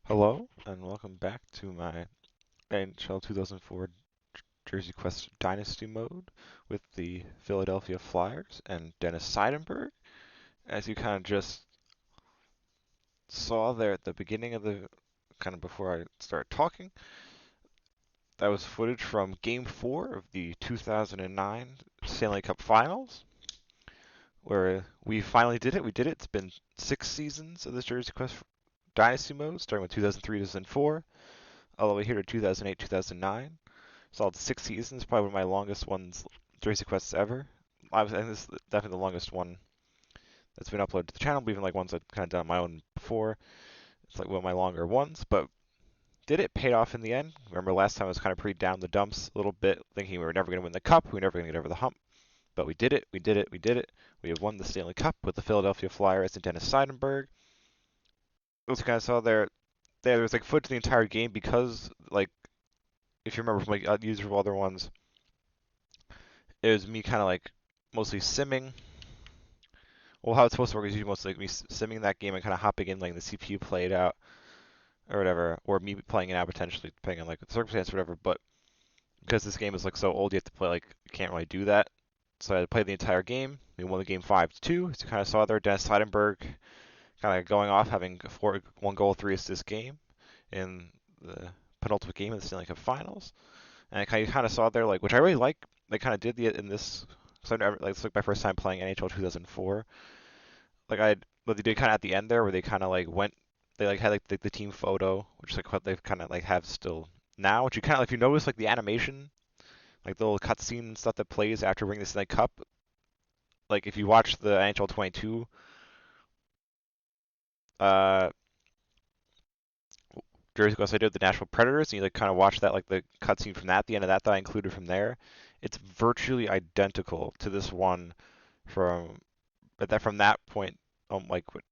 Hello, and welcome back to my NHL 2004 Jersey Quest Dynasty mode with the Philadelphia Flyers and Dennis Seidenberg. As you kind of just saw there at the beginning of the, kind of before I started talking, that was footage from Game 4 of the 2009 Stanley Cup Finals, where we finally did it. We did it. It's been 6 seasons of this Jersey Quest Dynasty mode, starting with 2003, 2004, all the way here to 2008, 2009. Solid 6 seasons, probably one of my longest ones, Jersey Quests ever. I think this is definitely the longest one that's been uploaded to the channel, but even like ones I've kind of done on my own before. It's like one of my longer ones, but did it, paid off in the end. Remember last time I was kind of pretty down the dumps a little bit, thinking we were never going to win the cup, we were never going to get over the hump, but we did it, we did it, we did it. We have won the Stanley Cup with the Philadelphia Flyers and Dennis Seidenberg. As you kind of saw there was like footage the entire game because, like, if you remember from like usual other ones, it was me kind of like mostly simming. Well, how it's supposed to work is usually mostly like me simming that game and kind of hopping in, letting the CPU play it out or whatever, or me playing it out potentially, depending on like the circumstance or whatever. But because this game is like so old, you have to play like you can't really do that. So I had to play the entire game. We won the game 5-2. As you kind of saw there, Dennis Seidenberg kind of going off, having one goal, 3 assists game in the penultimate game of the Stanley Cup Finals. And I kind of saw there, like, which I really like. They kind of did in this. So like, it's like my first time playing NHL 2004. Like what they did kind of at the end there, where they kind of like went, they like had like the team photo, which is like what they've kind of like have still now. Which you kind of, if you notice, like the animation, like the little cutscene and stuff that plays after winning the Stanley Cup. Like if you watch the NHL 22, uh, Jersey Quest I did the Nashville Predators, and you like kind of watch that, like the cutscene from that, the end of that I included from there. It's virtually identical to this one from, but that from that point, like what,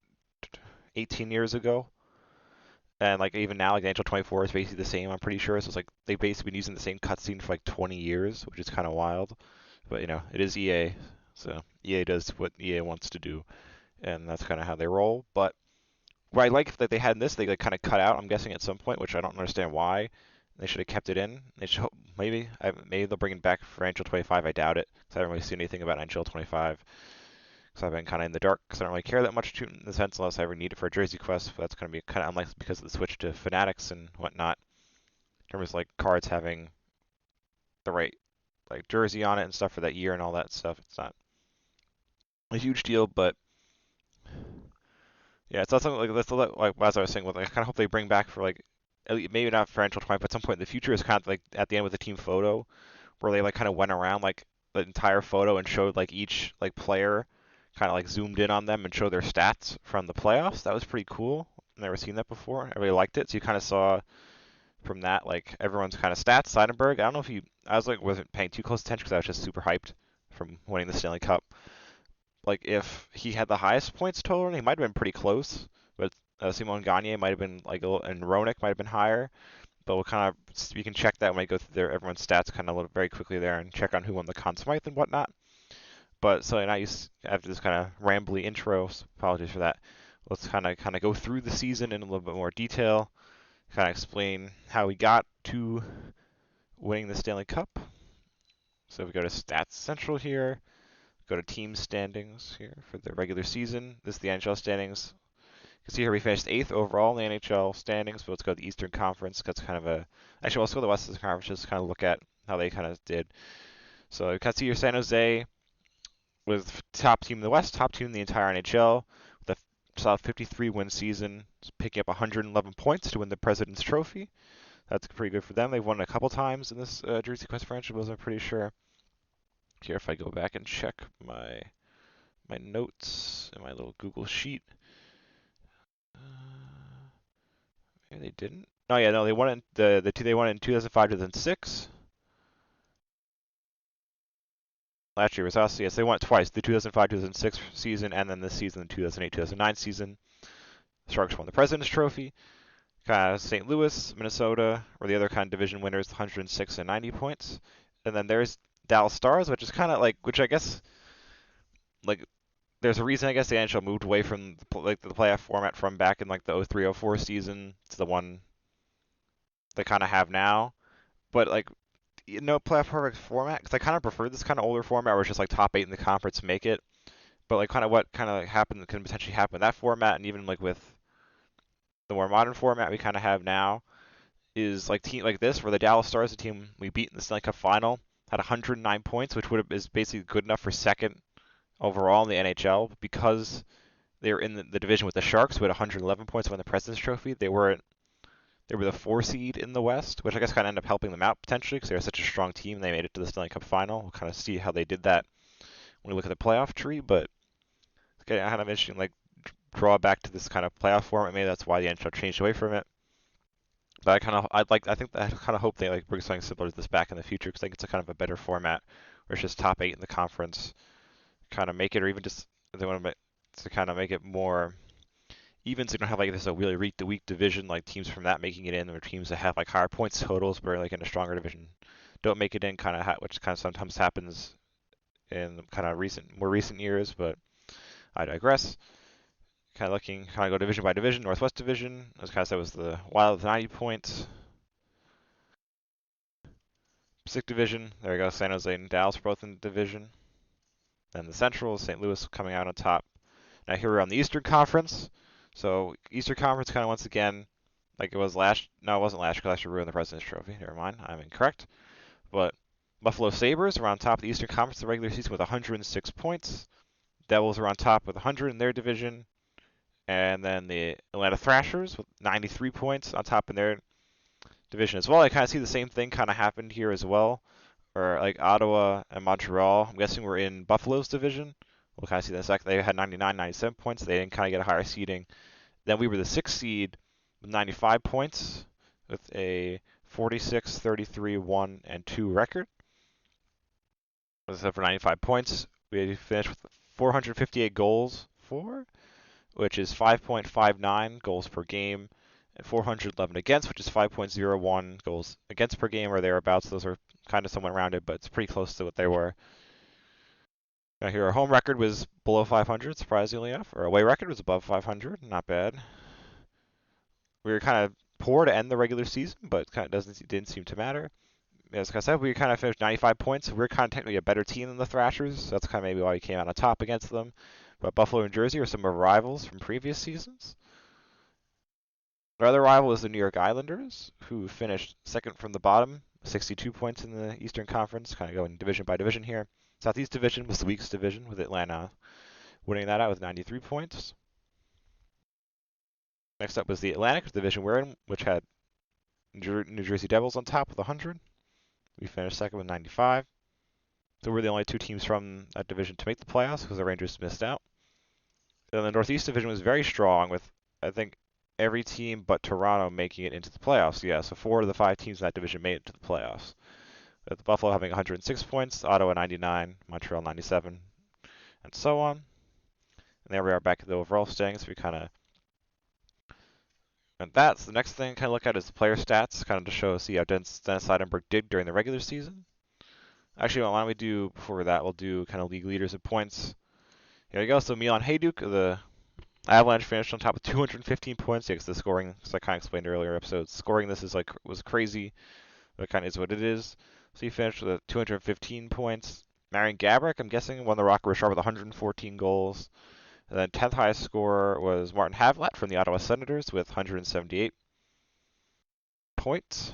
18 years ago, and like even now, like NHL 24 is basically the same. I'm pretty sure. So it's like they've basically been using the same cutscene for like 20 years, which is kind of wild. But you know, it is EA, so EA does what EA wants to do, and that's kind of how they roll. But what I like that they had in this, they like kind of cut out. I'm guessing at some point, which I don't understand why. They should have kept it in. They should maybe they'll bring it back for NHL 25. I doubt it because I haven't really seen anything about NHL 25. Because I've been kind of in the dark because I don't really care that much in the sense unless I ever need it for a Jersey Quest. But that's going to be kind of unlikely because of the switch to Fanatics and whatnot. In terms of like cards having the right like jersey on it and stuff for that year and all that stuff. It's not a huge deal, but yeah, it's not something like that's like as I was saying. With like, I kind of hope they bring back for like maybe not for NHL 20, but at some point in the future is kind of like at the end with the team photo where they like kind of went around like the entire photo and showed like each like player kind of like zoomed in on them and showed their stats from the playoffs. That was pretty cool. Never seen that before. I really liked it. So you kind of saw from that like everyone's kind of stats. Seidenberg, I don't know if I was like wasn't paying too close attention because I was just super hyped from winning the Stanley Cup. Like if he had the highest points total, he might have been pretty close. But Simon Gagne might have been like a little, and Roenick might have been higher. But we'll kind of you can check that when I go through there everyone's stats kind of very quickly there and check on who won the Conn Smythe and whatnot. But so now after this kind of rambly intro, so apologies for that. Let's kind of go through the season in a little bit more detail. Kind of explain how we got to winning the Stanley Cup. So if we go to Stats Central here, go to team standings here for the regular season. This is the NHL standings. You can see here we finished 8th overall in the NHL standings, but let's go to the Eastern Conference. That's kind of actually, let's go to the Western Conference just to kind of look at how they kind of did. So you can see here San Jose was top team in the West, top team in the entire NHL with a solid 53-win season, picking up 111 points to win the President's Trophy. That's pretty good for them. They've won a couple times in this Jersey Quest franchise, I'm pretty sure. Here, if I go back and check my notes in my little Google sheet, maybe they didn't. Oh yeah, no, they won in they won in 2005, 2006. Last year was us. Yes, they won it twice: the 2005-2006 season, and then this season, the 2008-2009 season. Sharks won the President's Trophy. St. Louis, Minnesota were the other kind of division winners, 106 and 90 points. And then there's Dallas Stars, which is kind of like, which I guess, like there's a reason I guess the NHL moved away from like the playoff format from back in like the 03-04 season to the one they kind of have now. But like playoff format because I kind of prefer this kind of older format where it's just like top 8 in the conference make it. But like kind of what kind of happened can potentially happen in that format, and even like with the more modern format we kind of have now is like team like this where the Dallas Stars, the team we beat in the Stanley Cup final, had 109 points, which is basically good enough for second overall in the NHL because they were in the division with the Sharks, who had 111 points, won the President's Trophy. They were the 4 seed in the West, which I guess kind of ended up helping them out potentially because they were such a strong team. They made it to the Stanley Cup final. We'll kind of see how they did that when we look at the playoff tree, but it's kind of interesting, like draw back to this kind of playoff format. Maybe that's why the NHL changed away from it. But I think I kind of hope they like bring something similar to this back in the future because I think it's a kind of a better format where it's just top 8 in the conference, kind of make it, or even just if they want to kind of make it more even, so you don't have like this a really weak division, like teams from that making it in, or teams that have like higher points totals but are like in a stronger division don't make it in, kind of which kind of sometimes happens in kind of more recent years. But I digress. Kind of go division by division. Northwest Division, as kind of said, was the Wild with 90 points. Pacific Division, there we go. San Jose and Dallas both in the division. Then the Central, St. Louis coming out on top. Now here we're on the Eastern Conference. So Eastern Conference kind of once again, like it was last. No, it wasn't last because last year we won the President's Trophy. Never mind, I'm incorrect. But Buffalo Sabres are on top of the Eastern Conference the regular season with 106 points. Devils are on top with 100 in their division. And then the Atlanta Thrashers with 93 points on top in their division as well. I kind of see the same thing kind of happened here as well. Or like Ottawa and Montreal, I'm guessing we're in Buffalo's division. We'll kind of see that in a second. They had 99, 97 points. They didn't kind of get a higher seeding. Then we were the 6th seed with 95 points with a 46, 33, 1, and 2 record. Except for 95 points, we finished with 458 goals for, which is 5.59 goals per game, and 411 against, which is 5.01 goals against per game or thereabouts. Those are kind of somewhat rounded, but it's pretty close to what they were. Now here, our home record was below 500, surprisingly enough. Our away record was above 500, not bad. We were kind of poor to end the regular season, but it kind of didn't seem to matter. As I said, we kind of finished 95 points. We were kind of technically a better team than the Thrashers, so that's kind of maybe why we came out on top against them. But Buffalo and Jersey are some of our rivals from previous seasons. Our other rival is the New York Islanders, who finished second from the bottom, 62 points in the Eastern Conference, kind of going division by division here. Southeast Division was the weakest division, with Atlanta winning that out with 93 points. Next up was the Atlantic Division we're in, which had New Jersey Devils on top with 100. We finished second with 95. So we're the only two teams from that division to make the playoffs because the Rangers missed out. Then the Northeast Division was very strong with, I think, every team but Toronto making it into the playoffs. Yeah, so 4 of the 5 teams in that division made it to the playoffs. With Buffalo having 106 points, Ottawa 99, Montreal 97, and so on. And there we are back at the overall standings. We kind of, and that's the next thing I kind of look at is the player stats, kind of to show, see how Dennis Seidenberg did during the regular season. Actually, why don't we do, before that, we'll do kind of league leaders of points. Here we go. So Milan Hajduk, the Avalanche, finished on top with 215 points. Yeah, because the scoring, as I kind of explained earlier episodes, scoring this is was crazy, but kind of is what it is. So he finished with 215 points. Marian Gaborik, I'm guessing, won the Rocket Richard with 114 goals. And then 10th highest scorer was Martin Havlat from the Ottawa Senators with 178 points.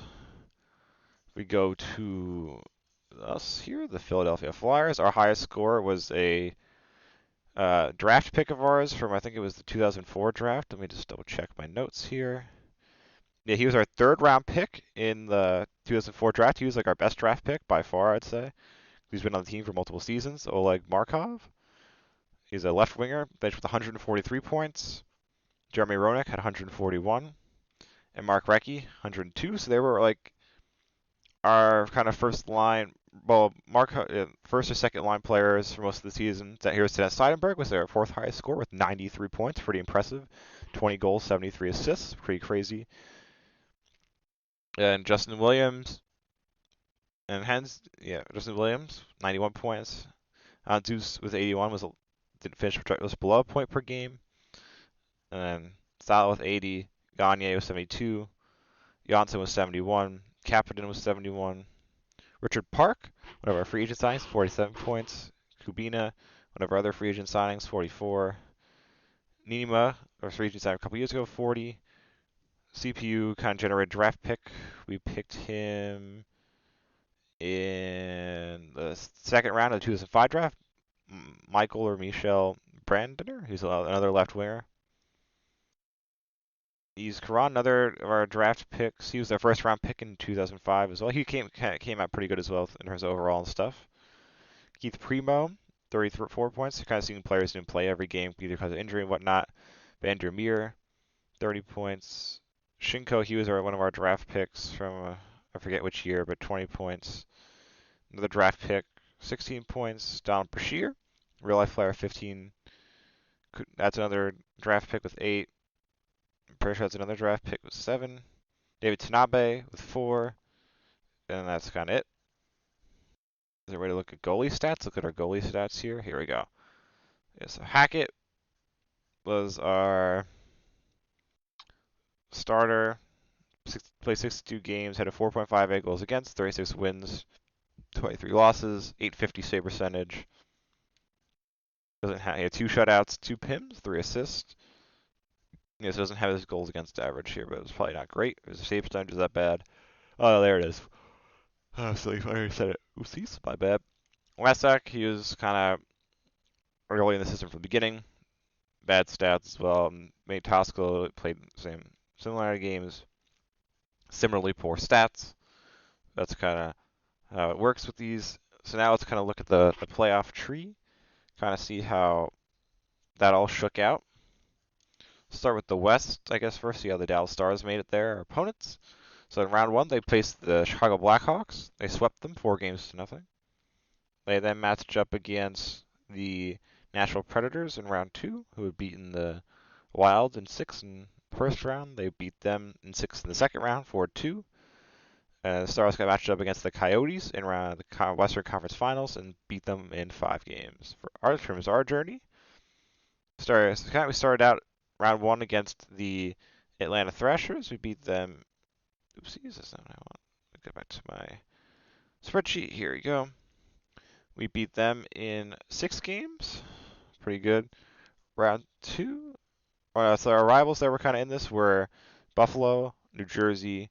We go to us here, the Philadelphia Flyers. Our highest score was a draft pick of ours from, I think it was the 2004 draft. Let me just double check my notes here. Yeah, he was our 3rd round pick in the 2004 draft. He was like our best draft pick by far, I'd say. He's been on the team for multiple seasons. Oleg Markov. He's a left winger, finished with 143 points. Jeremy Roenick had 141. And Mark Recchi, 102. So they were like our kind of first line, well, first or second line players for most of the season. Here's Dennis Seidenberg was their 4th highest score with 93 points. Pretty impressive. 20 goals, 73 assists. Pretty crazy. And Justin Williams, Justin Williams, 91 points. Zeus with 81 was didn't finish was below a point per game. And then Salah with 80, Gagne was 72, Janssen was 71, Kapanen was 71, Richard Park, one of our free agent signings, 47 points, Kubina, one of our other free agent signings, 44, Nima, our free agent signing a couple years ago, 40, CPU kind of generated draft pick. We picked him in the second round of the 2005 draft. Michael or Michel Brandener, who's another left winger. He's Karan, another of our draft picks. He was our first round pick in 2005 as well. He came out pretty good as well in terms of overall and stuff. Keith Primo, 34 points. You're kind of seeing players didn't play every game either because of injury and whatnot. Vandermeer, 30 points. Shinko, he was one of our draft picks from I forget which year, but 20 points. Another draft pick, 16 points. Donald Brashear, real life player, 15. That's another draft pick with 8. I'm pretty sure that's another draft pick with 7. David Tanabe with 4. And that's kind of it. Is there a way to look at goalie stats? Look at our goalie stats here. Here we go. Yeah, so Hackett was our starter. Played 62 games, had a 4.58 goals against, 36 wins, 23 losses, 850 save percentage. He had 2 shutouts, 2 PIMs, 3 assists. Yes, doesn't have his goals against average here, but it was probably not great. His save percentage is that bad. Oh, there it is. Oh, so I already said it. Oopsies, my bad. Lasak, he was kind of early in the system from the beginning. Bad stats as well. Mate Tosco played similar games. Similarly poor stats. That's kind of how it works with these. So now let's kind of look at the playoff tree. Kind of see how that all shook out. Start with the West, I guess, first. See how the Dallas Stars made it there, our opponents. So in round 1, they faced the Chicago Blackhawks. They swept them 4-0. They then matched up against the Nashville Predators in round 2, who had beaten the Wild in 6 in the first round. They beat them in 6 in the second round, 4-2. The Stars got matched up against the Coyotes in the Western Conference Finals and beat them in 5 games. For our journey, we started out round 1 against the Atlanta Thrashers. We beat them. Oopsies, that's not what I want. I'll go back to my spreadsheet. Here we go. We beat them in 6 games. Pretty good. Round 2. So our rivals that were kind of in this were Buffalo, New Jersey,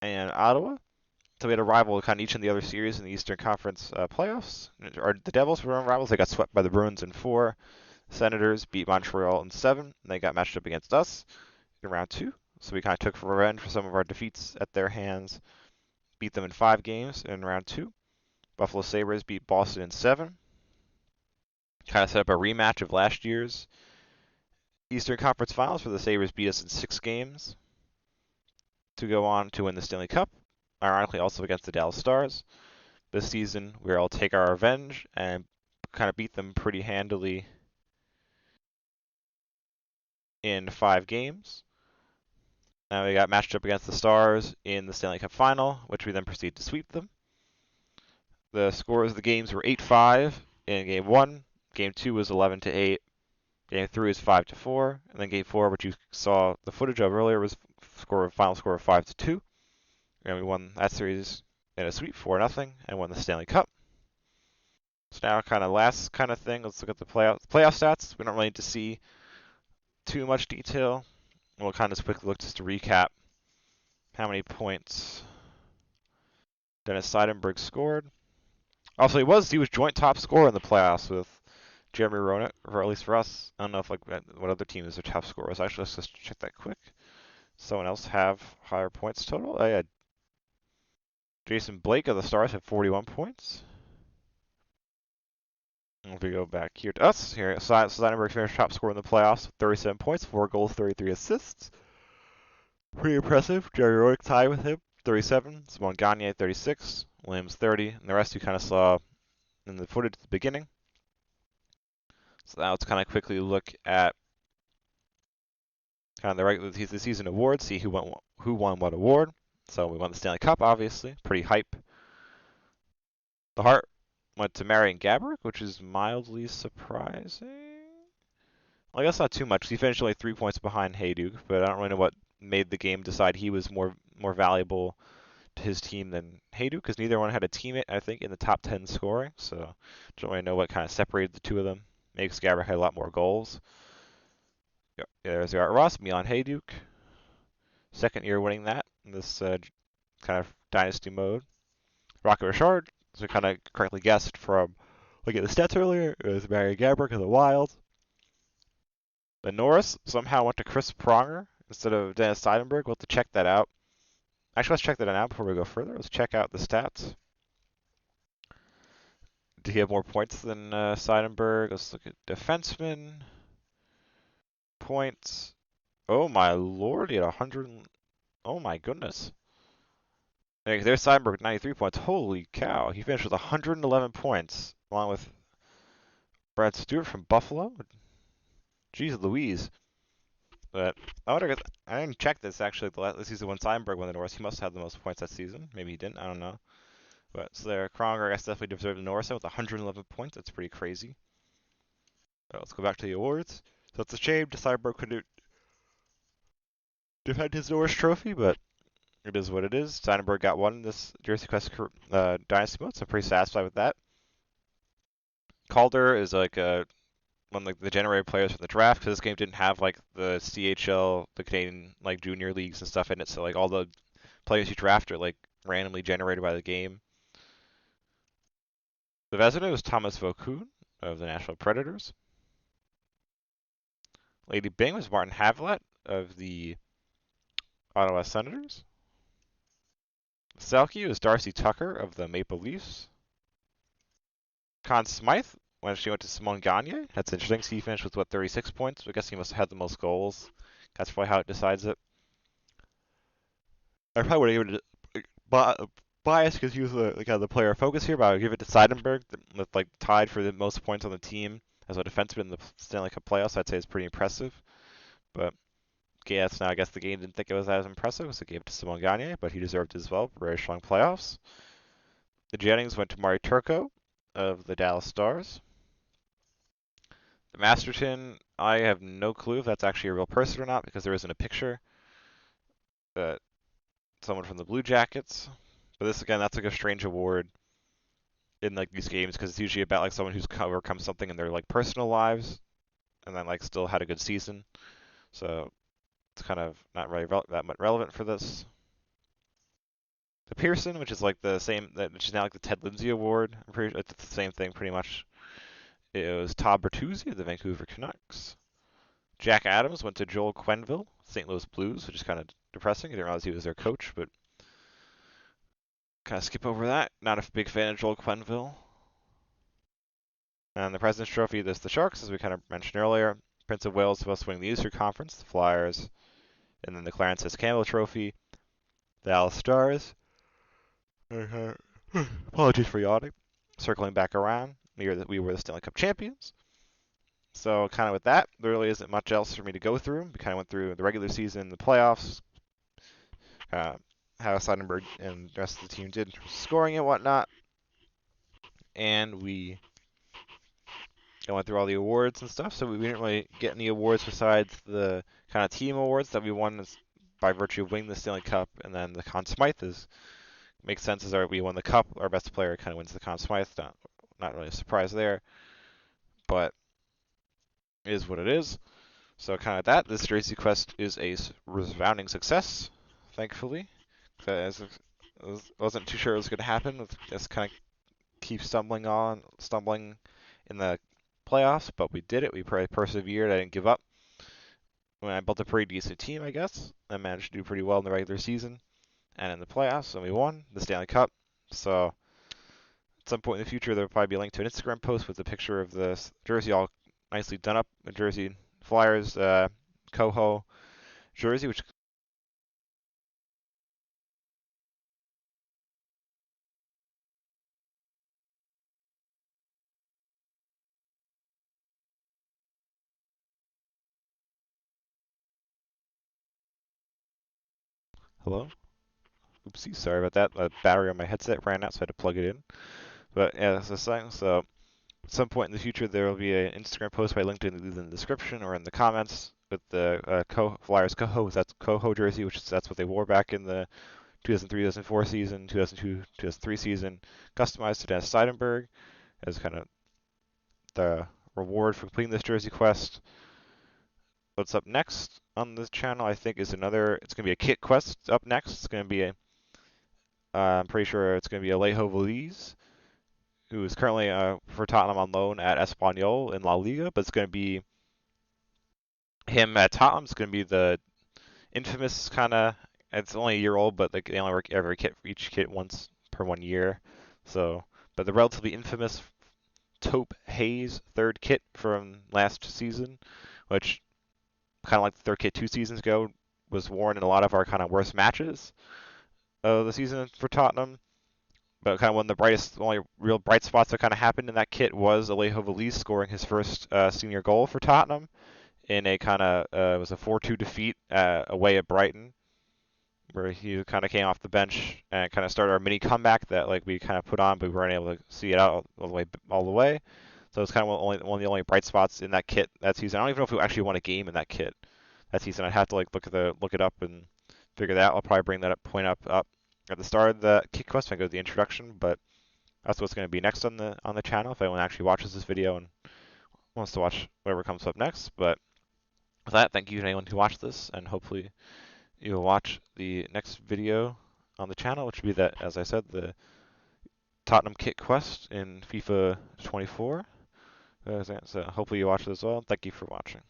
and Ottawa. So we had a rival kind of each in the other series in the Eastern Conference playoffs. The Devils were our rivals. They got swept by the Bruins in 4. Senators beat Montreal in 7. And they got matched up against us in round 2. So we kind of took revenge for some of our defeats at their hands. Beat them in 5 games in round 2. Buffalo Sabres beat Boston in 7. Kind of set up a rematch of last year's Eastern Conference Finals, where the Sabres beat us in 6 games to go on to win the Stanley Cup. Ironically, also against the Dallas Stars. This season, we'll take our revenge and kind of beat them pretty handily in 5 games. Now we got matched up against the Stars in the Stanley Cup Final, which we then proceeded to sweep them. The scores of the games were 8-5 in Game 1. Game 2 was 11-8. Game 3 was 5-4. And then Game 4, which you saw the footage of earlier, was final score of 5-2. And we won that series in a sweep 4-0 and won the Stanley Cup. So now kind of last kind of thing, let's look at the playoff stats. We don't really need to see too much detail. We'll kind of just quickly look just to recap how many points Dennis Seidenberg scored. Also, he was joint top scorer in the playoffs with Jeremy Roenick, or at least for us. I don't know if what other team is their top scorers. Actually, let's just check that quick. Someone else have higher points total? I had Jason Blake of the Stars had 41 points. And if we go back here to us, here Seidenberg finished top scorer in the playoffs with 37 points, 4 goals, 33 assists. Pretty impressive. Jerry Roenick tied with him, 37. Simon Gagne, 36. Williams, 30. And the rest you kind of saw in the footage at the beginning. So now let's kind of quickly look at kind of the season awards, see who won what award. So we won the Stanley Cup, obviously. Pretty hype. The Hart went to Marion Gabrick, which is mildly surprising. Well, I guess not too much. He finished only 3 points behind Hayduk, but I don't really know what made the game decide he was more valuable to his team than Hayduk, because neither one had a teammate, I think, in the top 10 scoring. So don't really know what kind of separated the two of them. Maybe Gabrick had a lot more goals. Yeah, there's Art Ross, Milan Hayduk. Second year winning that in this kind of dynasty mode. Rocket Richard, as we kind of correctly guessed from looking at the stats earlier, it was Marion Gabrick of the Wild. Then Norris somehow went to Chris Pronger instead of Dennis Seidenberg. We'll have to check that out. Actually, let's check that out before we go further. Let's check out the stats. Did he have more points than Seidenberg? Let's look at defenseman points. Oh my lord, he had 100. Oh my goodness. There's Seidenberg with 93 points. Holy cow, he finished with 111 points, along with Brad Stewart from Buffalo. Jeez Louise. But I wonder, I didn't check this actually. The season when Seidenberg won the Norris, he must have had the most points that season. Maybe he didn't. I don't know. But so there, Kronger, I guess, definitely deserved the Norris with 111 points. That's pretty crazy. Let's go back to the awards. So it's a shame Seidenberg couldn't defend his Norris trophy, but it is what it is. Seidenberg got one in this Jersey Quest Dynasty mode, so I'm pretty satisfied with that. Calder is like one of the generated players from the draft, because this game didn't have like the CHL, the Canadian like junior leagues and stuff in it, so like all the players you draft are like randomly generated by the game. The Vezina was Thomas Vokoun of the Nashville Predators. Lady Bing was Martin Havlat of the Ottawa Senators. Selke was Darcy Tucker of the Maple Leafs. Conn Smythe, when she went to Simone Gagne. That's interesting. So he finished with, what, 36 points? I guess he must have had the most goals. That's probably how it decides it. I probably would have given it bias because he was the player of focus here, but I would give it to Seidenberg, with like tied for the most points on the team as a defenseman in the Stanley Cup playoffs. I'd say it's pretty impressive. But yes, now I guess the game didn't think it was as impressive, so it gave it to Simon Gagne, but he deserved it as well. Very strong playoffs. The Jennings went to Mari Turco of the Dallas Stars. The Masterton, I have no clue if that's actually a real person or not, because there isn't a picture. But someone from the Blue Jackets. But this, again, that's like a strange award in like these games, because it's usually about like someone who's overcome something in their like personal lives and then like still had a good season. So it's kind of not really that much relevant for this. The Pearson, which is like the same, which is now like the Ted Lindsay Award. I'm pretty sure it's the same thing pretty much. It was Todd Bertuzzi of the Vancouver Canucks. Jack Adams went to Joel Quenneville, St. Louis Blues, which is kind of depressing. I didn't realize he was their coach, but kind of skip over that. Not a big fan of Joel Quenneville. And the President's Trophy, this the Sharks, as we kind of mentioned earlier. Prince of Wales supposed to win the Eastern Conference, the Flyers, and then the Clarence S. Campbell Trophy, the Dallas Stars. Apologies for yawning. Circling back around, we were the Stanley Cup champions. So kind of with that, there really isn't much else for me to go through. We kind of went through the regular season, the playoffs, how Seidenberg and the rest of the team did scoring and whatnot, and we went through all the awards and stuff. So we didn't really get any awards besides the kind of team awards that we won by virtue of winning the Stanley Cup, and then the Conn Smythe makes sense as we won the Cup. Our best player kind of wins the Conn Smythe. Not really a surprise there, but it is what it is. So kind of that. This Jersey Quest is a resounding success, thankfully. I wasn't too sure it was going to happen. Just kind of keep stumbling in the playoffs, but we did it. We persevered. I didn't give up. I built a pretty decent team, I guess. I managed to do pretty well in the regular season and in the playoffs, and we won the Stanley Cup. So at some point in the future, there will probably be a link to an Instagram post with a picture of this jersey all nicely done up, a jersey Flyers Koho jersey, which hello? Oopsie, sorry about that. The battery on my headset ran out, so I had to plug it in. But yeah, that's the thing. So at some point in the future, there will be an Instagram post by LinkedIn either in the description or in the comments with the Flyers Koho. That's Koho jersey, that's what they wore back in the 2003-2004 season, 2002-2003 season, customized to Dennis Seidenberg as kind of the reward for completing this jersey quest. What's up next on this channel, I think, is it's going to be a kit quest up next. It's going to be I'm pretty sure it's going to be Alejo Veliz, who is currently for Tottenham on loan at Espanyol in La Liga, but it's going to be him at Tottenham. It's going to be the infamous kind of, it's only a year old, but like they only work every kit for each kit once per 1 year. So, but the relatively infamous Taupe Hayes third kit from last season, which kind of like the third kit 2 seasons ago, was worn in a lot of our kind of worst matches of the season for Tottenham. But kind of one of the only real bright spots that kind of happened in that kit was Alejo Veliz scoring his first senior goal for Tottenham in a kind of it was a 4-2 defeat away at Brighton, where he kind of came off the bench and kind of started our mini comeback that like we kind of put on, but we weren't able to see it out all the way. So it's kind of one of the only bright spots in that kit that season. I don't even know if we actually won a game in that kit that season. I'd have to like look it up and figure that out. I'll probably bring that point up at the start of the kit quest when I go to the introduction, but that's what's going to be next on the channel if anyone actually watches this video and wants to watch whatever comes up next. But with that, thank you to anyone who watched this, and hopefully you'll watch the next video on the channel, which will be that, as I said, the Tottenham kit quest in FIFA 24. So hopefully you watch it as well. Thank you for watching.